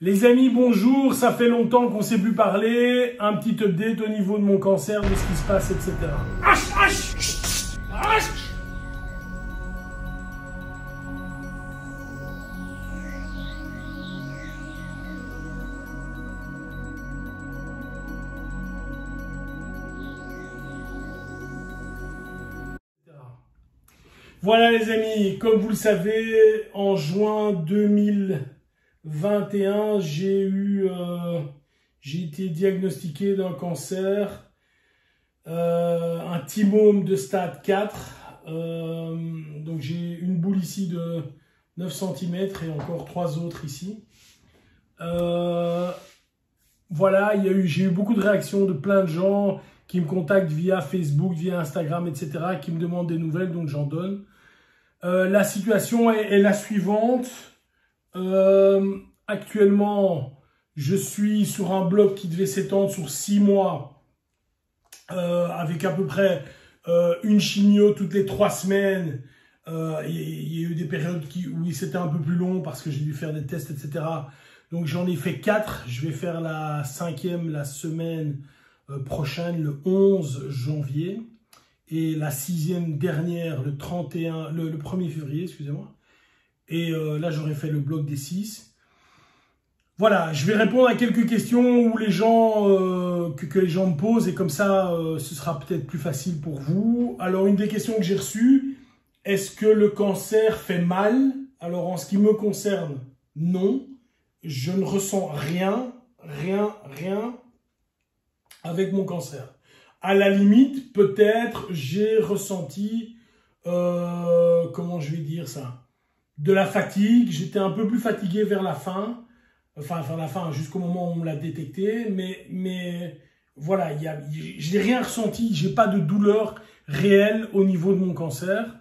Les amis, bonjour, ça fait longtemps qu'on ne s'est plus parlé. Un petit update au niveau de mon cancer, de ce qui se passe, etc. Voilà les amis, comme vous le savez, en juin 2021, j'ai été diagnostiqué d'un cancer, un thymome de stade 4. Donc j'ai une boule ici de 9 cm et encore 3 autres ici. Voilà, j'ai eu beaucoup de réactions de plein de gens qui me contactent via Facebook, via Instagram, etc., qui me demandent des nouvelles, donc j'en donne. La situation est la suivante. Actuellement, je suis sur un bloc qui devait s'étendre sur 6 mois, avec à peu près une chimio toutes les 3 semaines. Il y a eu des périodes où c'était un peu plus long parce que j'ai dû faire des tests, etc. Donc j'en ai fait 4. Je vais faire la 5e la semaine prochaine, le 11 janvier. Et la 6e dernière, le 1er février, excusez-moi. Et là, j'aurais fait le bloc des 6. Voilà, je vais répondre à quelques questions où les gens, que les gens me posent. Et comme ça, ce sera peut-être plus facile pour vous. Alors, une des questions que j'ai reçues, est-ce que le cancer fait mal? Alors, en ce qui me concerne, non. Je ne ressens rien avec mon cancer. À la limite, peut-être, j'ai ressenti, comment je vais dire ça, de la fatigue. J'étais un peu plus fatigué vers la fin, enfin vers la fin, jusqu'au moment où on me l'a détecté. Mais voilà, je n'ai rien ressenti, j'ai pas de douleur réelle au niveau de mon cancer.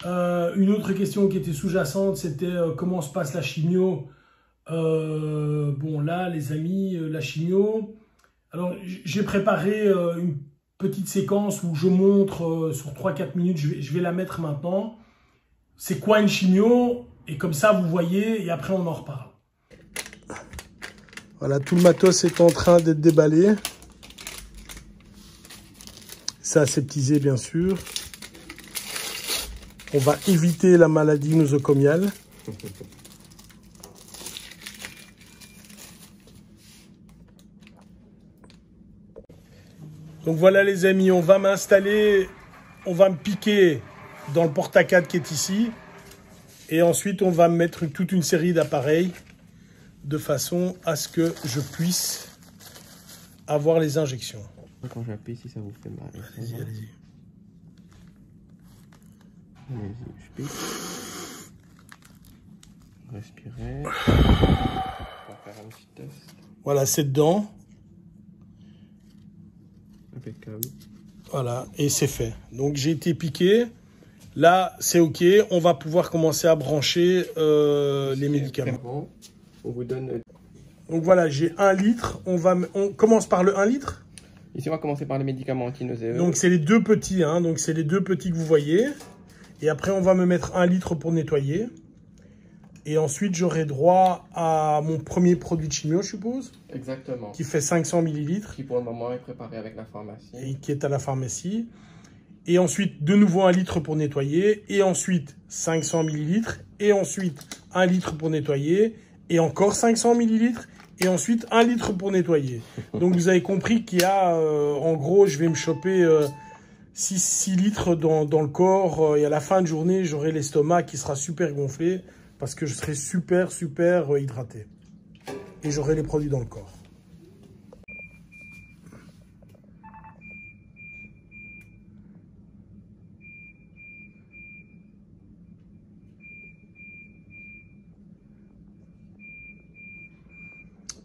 Une autre question qui était sous-jacente, c'était comment se passe la chimio. Bon là, les amis, la chimio... Alors, j'ai préparé une petite séquence où je montre sur 3-4 minutes, je vais la mettre maintenant. C'est quoi une chimio? Et comme ça, vous voyez, et après, on en reparle. Voilà, tout le matos est en train d'être déballé. C'est aseptisé, bien sûr. On va éviter la maladie nosocomiale. Donc voilà les amis, on va m'installer, on va me piquer dans le porte-à-4 qui est ici. Et ensuite, on va me mettre toute une série d'appareils de façon à ce que je puisse avoir les injections. Quand j'appuie ici, ça vous fait mal. Allez-y, allez-y. Allez-y, je pique. Respirez. On va faire un petit test. Voilà, c'est dedans. Impeccable. Voilà, et c'est fait. Donc j'ai été piqué. Là, c'est OK. On va pouvoir commencer à brancher les médicaments. Bon, on vous donne... Donc voilà, j'ai 1 litre. On commence par le 1 litre. Ici, on va commencer par les médicaments anti-nauséeux. Donc c'est les 2 petits. Hein. Donc c'est les 2 petits que vous voyez. Et après, on va me mettre 1 litre pour nettoyer. Et ensuite, j'aurai droit à mon premier produit de chimio, je suppose. Exactement. Qui fait 500 ml. Qui pour le moment est préparé avec la pharmacie. Et qui est à la pharmacie. Et ensuite, de nouveau 1 litre pour nettoyer. Et ensuite, 500 ml. Et ensuite, 1 litre pour nettoyer. Et encore 500 ml. Et ensuite, 1 litre pour nettoyer. Donc, vous avez compris qu'il y a, en gros, je vais me choper 6 litres dans le corps. Et à la fin de journée, j'aurai l'estomac qui sera super gonflé. Parce que je serai super hydraté. Et j'aurai les produits dans le corps.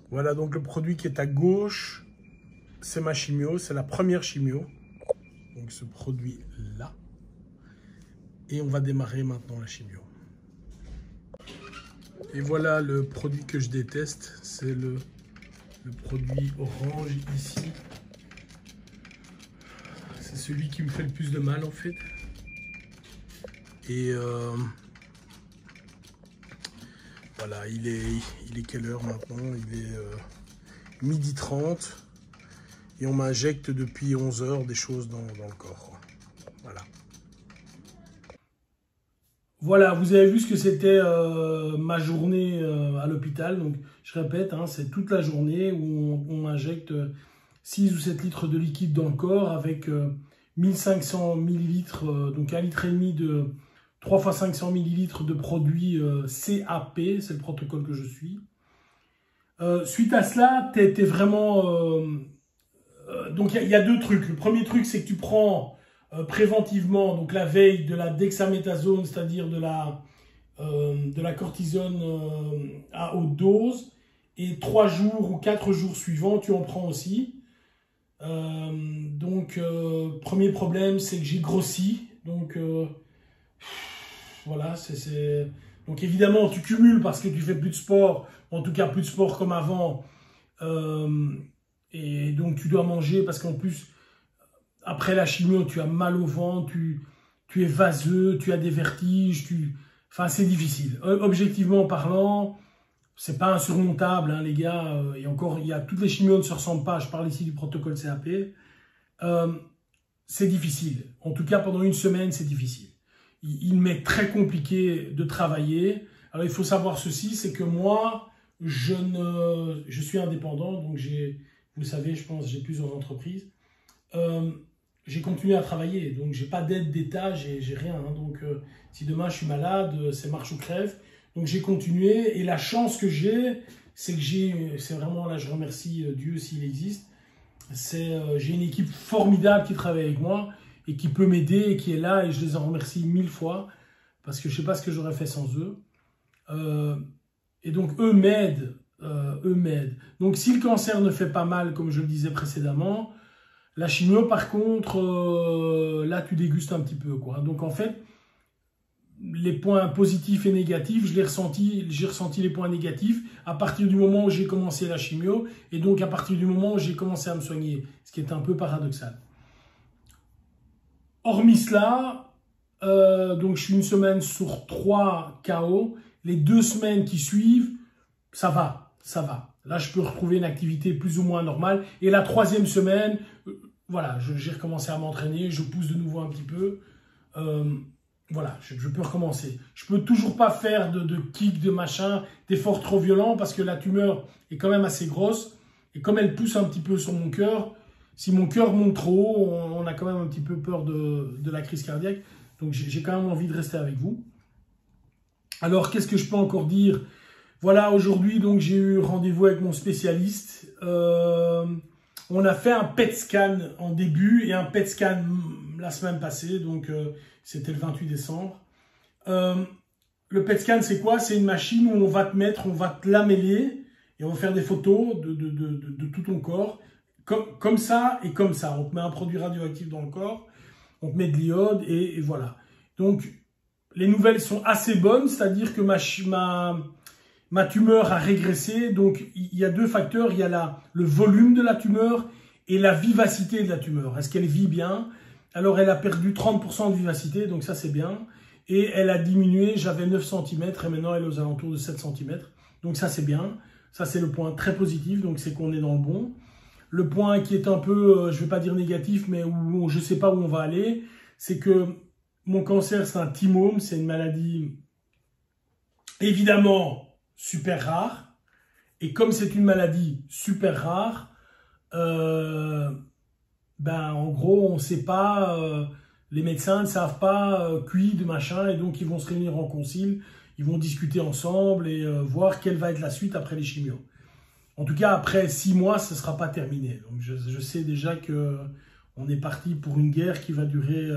Voilà donc le produit qui est à gauche. C'est ma chimio, c'est la première chimio. Donc ce produit-là. Et on va démarrer maintenant la chimio. Et voilà le produit que je déteste, c'est le produit orange ici. C'est celui qui me fait le plus de mal en fait. Et Voilà, il est quelle heure maintenant? Il est 12h30. Et on m'injecte depuis 11 heures des choses dans le corps. Voilà. Voilà, vous avez vu ce que c'était ma journée à l'hôpital. Donc, je répète, hein, c'est toute la journée où on m'injecte 6 ou 7 litres de liquide dans le corps avec 1500 ml, donc 1,5 litre de 3 x 500 ml de produit CAP, c'est le protocole que je suis. Suite à cela, t'es vraiment... donc il y a deux trucs. Le premier truc, c'est que tu prends préventivement, donc la veille, de la dexaméthasone, c'est-à-dire de la cortisone à haute dose, et 3 jours ou 4 jours suivants, tu en prends aussi. Premier problème, c'est que j'ai grossi. Donc voilà, donc évidemment, tu cumules parce que tu fais plus de sport, en tout cas plus de sport comme avant. Et donc, tu dois manger parce qu'en plus, après la chimio, tu as mal au ventre, tu es vaseux, tu as des vertiges. Enfin, c'est difficile. Objectivement parlant, c'est pas insurmontable, hein, les gars. Et encore, toutes les chimios ne se ressemblent pas. Je parle ici du protocole CAP. C'est difficile. En tout cas, pendant une semaine, c'est difficile. Il m'est très compliqué de travailler. Alors, il faut savoir ceci, c'est que moi, je suis indépendant, donc vous savez, je pense, j'ai plusieurs entreprises. J'ai continué à travailler, donc j'ai pas d'aide d'État, j'ai rien. Hein, donc, si demain je suis malade, c'est marche ou crève. Donc j'ai continué, et la chance que j'ai, c'est que c'est vraiment, là je remercie Dieu s'il existe, j'ai une équipe formidable qui travaille avec moi et qui peut m'aider et qui est là, et je les en remercie 1000 fois parce que je sais pas ce que j'aurais fait sans eux. Et donc eux m'aident. Donc si le cancer ne fait pas mal, comme je le disais précédemment, la chimio par contre, là tu dégustes un petit peu, quoi. Donc en fait, les points positifs et négatifs, j'ai ressenti les points négatifs à partir du moment où j'ai commencé la chimio, et donc à partir du moment où j'ai commencé à me soigner, ce qui est un peu paradoxal. Hormis cela, donc je suis une semaine sur 3 KO, les 2 semaines qui suivent, ça va. Là, je peux retrouver une activité plus ou moins normale. Et la 3e semaine, voilà, j'ai recommencé à m'entraîner, je pousse de nouveau un petit peu. Voilà, je peux recommencer. Je peux toujours pas faire de kick, de machin, d'efforts trop violents parce que la tumeur est quand même assez grosse. Et comme elle pousse un petit peu sur mon cœur, si mon cœur monte trop haut, on a quand même un petit peu peur de la crise cardiaque. Donc, j'ai quand même envie de rester avec vous. Alors, qu'est-ce que je peux encore dire ? Voilà, aujourd'hui, donc j'ai eu rendez-vous avec mon spécialiste. On a fait un PET scan en début et un PET scan la semaine passée, donc c'était le 28 décembre. Le PET scan, c'est quoi? C'est une machine où on va te lameller et on va faire des photos de tout ton corps, comme ça et comme ça. On te met un produit radioactif dans le corps, on te met de l'iode et voilà. Donc, les nouvelles sont assez bonnes, c'est-à-dire que ma tumeur a régressé. Donc, il y a 2 facteurs. Il y a le volume de la tumeur et la vivacité de la tumeur. Est-ce qu'elle vit bien? Alors, elle a perdu 30% de vivacité, donc ça, c'est bien. Et elle a diminué, j'avais 9 cm et maintenant, elle est aux alentours de 7 cm. Donc, ça, c'est bien. Ça, c'est le point très positif, donc c'est qu'on est dans le bon. Le point qui est un peu, je ne vais pas dire négatif, mais où je ne sais pas où on va aller, c'est que mon cancer, c'est un thymome, c'est une maladie évidemment super rare. Et comme c'est une maladie super rare, en gros, on ne sait pas, les médecins ne savent pas de machin, et donc ils vont se réunir en concile, ils vont discuter ensemble et voir quelle va être la suite après les chimios. En tout cas, après 6 mois, ce ne sera pas terminé. Donc je sais déjà qu'on est parti pour une guerre qui va durer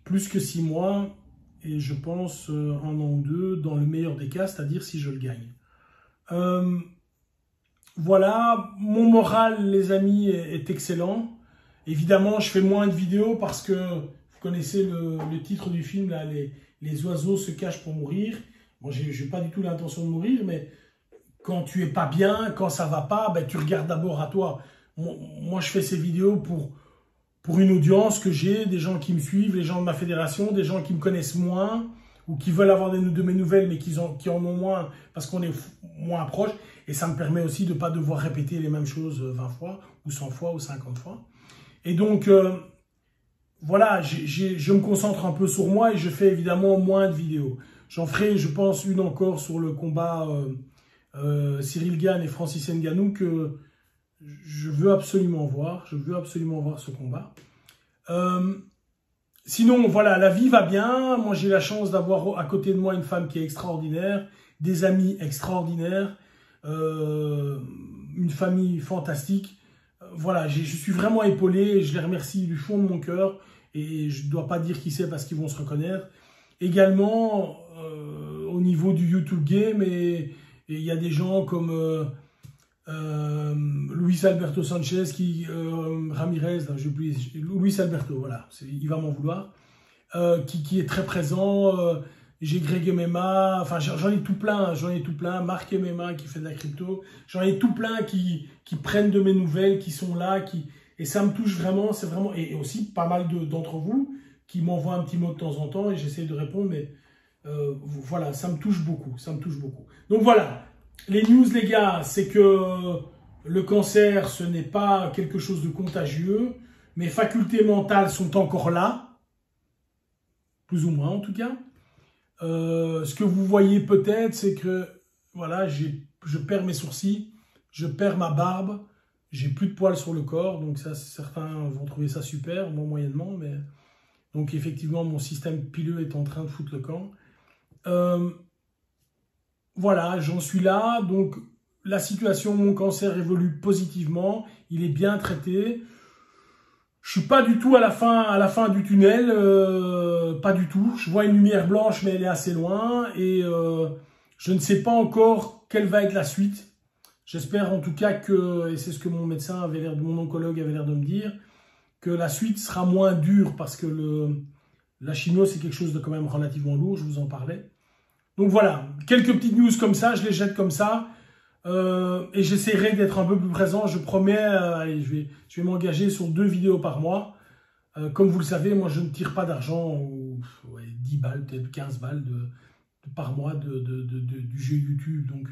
plus que 6 mois, et je pense 1 an ou 2, dans le meilleur des cas, c'est-à-dire si je le gagne. Voilà, mon moral, les amis, est excellent. Évidemment, je fais moins de vidéos parce que vous connaissez le titre du film, là, les oiseaux se cachent pour mourir. Bon, j'ai pas du tout l'intention de mourir, mais quand tu es pas bien, quand ça va pas, ben, tu regardes d'abord à toi. Moi, je fais ces vidéos pour une audience que j'ai, des gens qui me suivent, les gens de ma fédération, des gens qui me connaissent moins ou qui veulent avoir de mes nouvelles, mais qui en ont moins parce qu'on est moins proche. Et ça me permet aussi de ne pas devoir répéter les mêmes choses 20 fois, ou 100 fois, ou 50 fois. Et donc, voilà, je me concentre un peu sur moi et je fais évidemment moins de vidéos. J'en ferai, je pense, une encore sur le combat Cyril Gane et Francis Ngannou que je veux absolument voir. Je veux absolument voir ce combat. Sinon, voilà, la vie va bien. Moi, j'ai la chance d'avoir à côté de moi une femme qui est extraordinaire, des amis extraordinaires, une famille fantastique. Voilà, je suis vraiment épaulé et je les remercie du fond de mon cœur. Et je ne dois pas dire qui c'est parce qu'ils vont se reconnaître. Également, au niveau du YouTube Game, et il y a des gens comme Luis Alberto Sanchez, Ramirez, Luis Alberto, voilà, il va m'en vouloir, qui est très présent. J'ai Greg MMA, enfin j'en ai tout plein, Marc MMA qui fait de la crypto, j'en ai tout plein qui prennent de mes nouvelles, qui sont là, et ça me touche vraiment, c'est vraiment, et aussi pas mal d'entre vous qui m'envoient un petit mot de temps en temps et j'essaie de répondre, mais voilà, ça me touche beaucoup, ça me touche beaucoup. Donc voilà, les news les gars, c'est que le cancer, ce n'est pas quelque chose de contagieux, mes facultés mentales sont encore là, plus ou moins en tout cas. Ce que vous voyez peut-être, c'est que voilà, je perds mes sourcils, je perds ma barbe, j'ai plus de poils sur le corps, donc ça, certains vont trouver ça super, moi moyennement, mais donc effectivement, mon système pileux est en train de foutre le camp. Voilà, j'en suis là, donc la situation, mon cancer évolue positivement, il est bien traité. Je suis pas du tout à la fin du tunnel, pas du tout. Je vois une lumière blanche, mais elle est assez loin. Et je ne sais pas encore quelle va être la suite. J'espère en tout cas que, et c'est ce que mon médecin mon oncologue avait l'air de me dire, que la suite sera moins dure parce que la chimio, c'est quelque chose de quand même relativement lourd, je vous en parlais. Donc voilà, quelques petites news comme ça, je les jette comme ça. Et j'essaierai d'être un peu plus présent, je promets, allez, je vais m'engager sur 2 vidéos par mois. Comme vous le savez, moi je ne tire pas d'argent, 10 balles, peut-être 15 balles par mois du jeu YouTube. Donc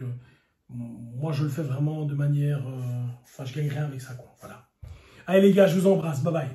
moi je le fais vraiment de manière, enfin je gagne rien avec ça, quoi. Voilà. Allez les gars, je vous embrasse, bye bye.